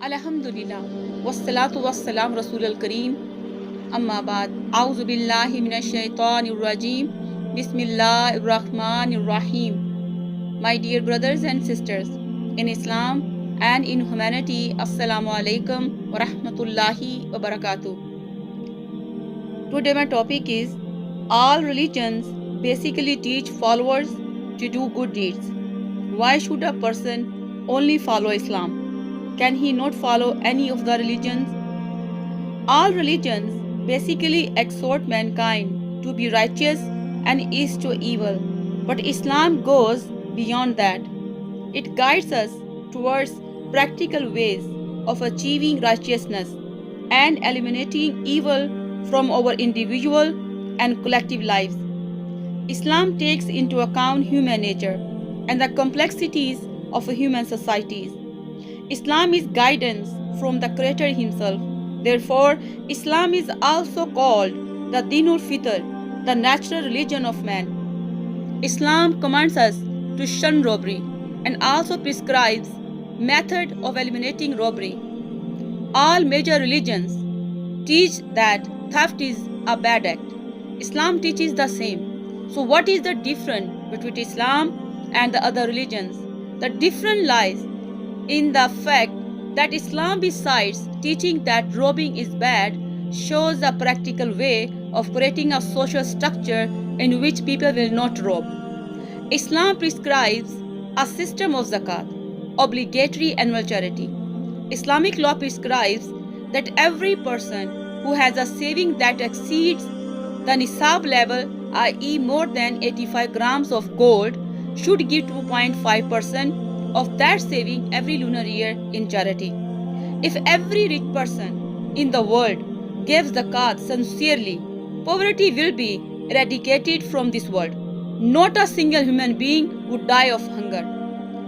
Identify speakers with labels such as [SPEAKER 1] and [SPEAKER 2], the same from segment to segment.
[SPEAKER 1] अल्हम्दुलिल्लाह वस्सलातु वस्सलाम रसूलुल करीम अम्मा बाद आउज़ु बिल्लाहि मिनश शैतानिर रजीम बिस्मिल्लाहिर रहमानिर रहीम. My dear brothers and sisters in Islam and in humanity, Assalamu alaikum wa rahmatullahi wa barakatuh. Today my topic is all religions basically teach followers to do good deeds. Why should a person only follow Islam? Can he not follow any of the religions? All religions basically exhort mankind to be righteous and east to evil, but Islam goes beyond that. It guides us towards practical ways of achieving righteousness and eliminating evil from our individual and collective lives. Islam takes into account human nature and the complexities of human societies. Islam is guidance from the Creator Himself. Therefore, Islam is also called the Dinul Fitr, the natural religion of man. Islam commands us to shun robbery and also prescribes method of eliminating robbery. All major religions teach that theft is a bad act. Islam teaches the same. So what is the difference between Islam and the other religions? The difference lies in the fact that Islam, besides teaching that robbing is bad, shows a practical way of creating a social structure in which people will not rob. Islam prescribes a system of zakat, obligatory annual charity. Islamic law prescribes that every person who has a saving that exceeds the nisab level, i.e. more than 85 grams of gold, should give 2.5% of that saving every lunar year in charity. If every rich person in the world gives zakat sincerely, poverty will be eradicated from this world. Not a single human being would die of hunger.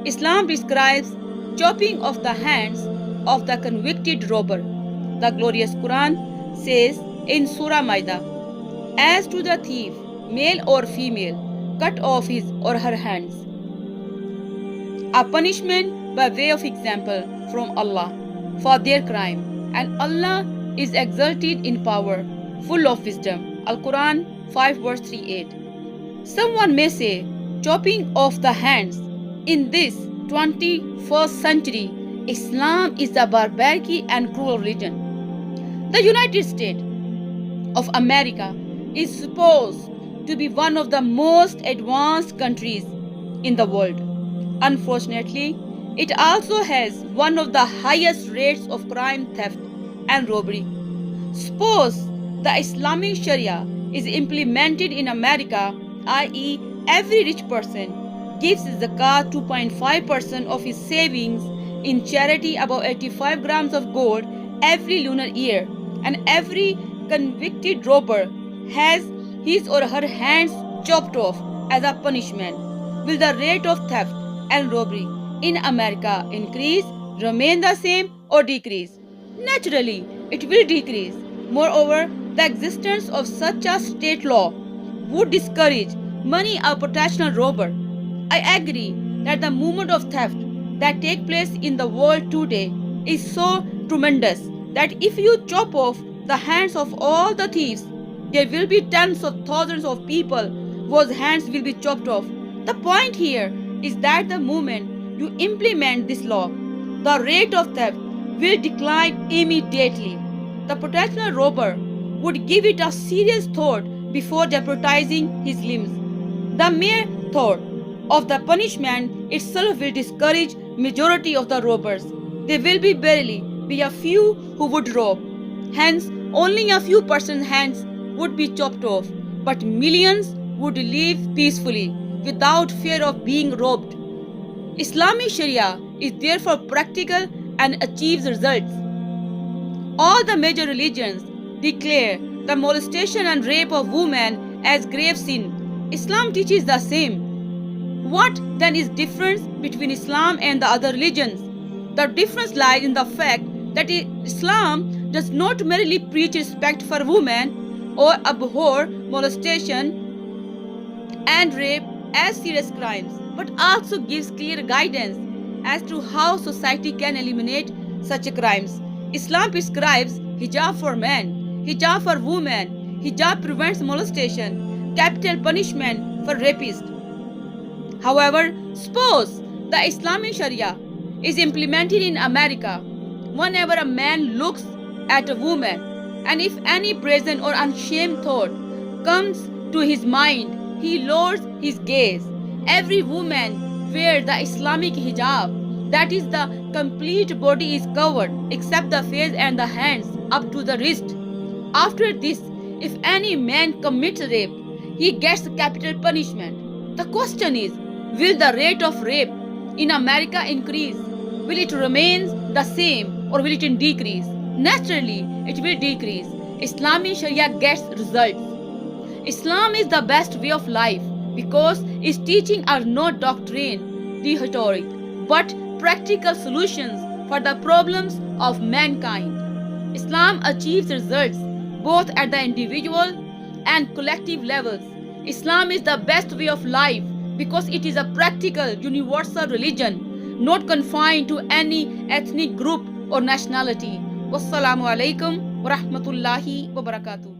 [SPEAKER 1] Islam prescribes chopping off the hands of the convicted robber. The glorious Quran says in Surah Maida, "As to the thief, male or female, cut off his or her hands." A punishment by way of example from Allah for their crime, and Allah is exalted in power, full of wisdom. Al-Quran 5 verse 38. Someone may say, chopping off the hands in this 21st century, Islam is a barbaric and cruel religion. The United States of America is supposed to be one of the most advanced countries in the world. Unfortunately, it also has one of the highest rates of crime, theft, and robbery. Suppose the Islamic Sharia is implemented in America, i.e., every rich person gives zakat 2.5% of his savings in charity above 85 grams of gold every lunar year, and every convicted robber has his or her hands chopped off as a punishment. Will the rate of theft and robbery in America increase, remain the same, or decrease? Naturally, it will decrease. Moreover, the existence of such a state law would discourage many a potential robber. I agree that the movement of theft that takes place in the world today is so tremendous that if you chop off the hands of all the thieves, there will be tens of thousands of people whose hands will be chopped off. The point here is that the moment you implement this law, the rate of theft will decline immediately. The potential robber would give it a serious thought before jeopardizing his limbs. The mere thought of the punishment itself will discourage majority of the robbers. There will be barely be a few who would rob. Hence, only a few persons' hands would be chopped off, but millions would live peacefully without fear of being robbed. Islamic Sharia is therefore practical and achieves results. All the major religions declare the molestation and rape of women as grave sin. Islam teaches the same. What then is difference between Islam and the other religions? The difference lies in the fact that Islam does not merely preach respect for women or abhor molestation and rape as serious crimes, but also gives clear guidance as to how society can eliminate such crimes. Islam prescribes hijab for men, hijab for women, hijab prevents molestation, capital punishment for rapists. However, suppose the Islamic Sharia is implemented in America. Whenever a man looks at a woman, and if any brazen or unshamed thought comes to his mind, he lowers his gaze. Every woman wears the Islamic hijab, that is, the complete body is covered except the face and the hands up to the wrist. After this, if any man commits rape, he gets capital punishment. The question is, will the rate of rape in America increase? Will it remain the same or will it decrease? Naturally, it will decrease. Islamic Sharia gets results. Islam is the best way of life because its teachings are not doctrine, rhetoric, but practical solutions for the problems of mankind. Islam achieves results both at the individual and collective levels. Islam is the best way of life because it is a practical, universal religion, not confined to any ethnic group or nationality. Wassalamu alaikum wa rahmatullahi wa barakatuh.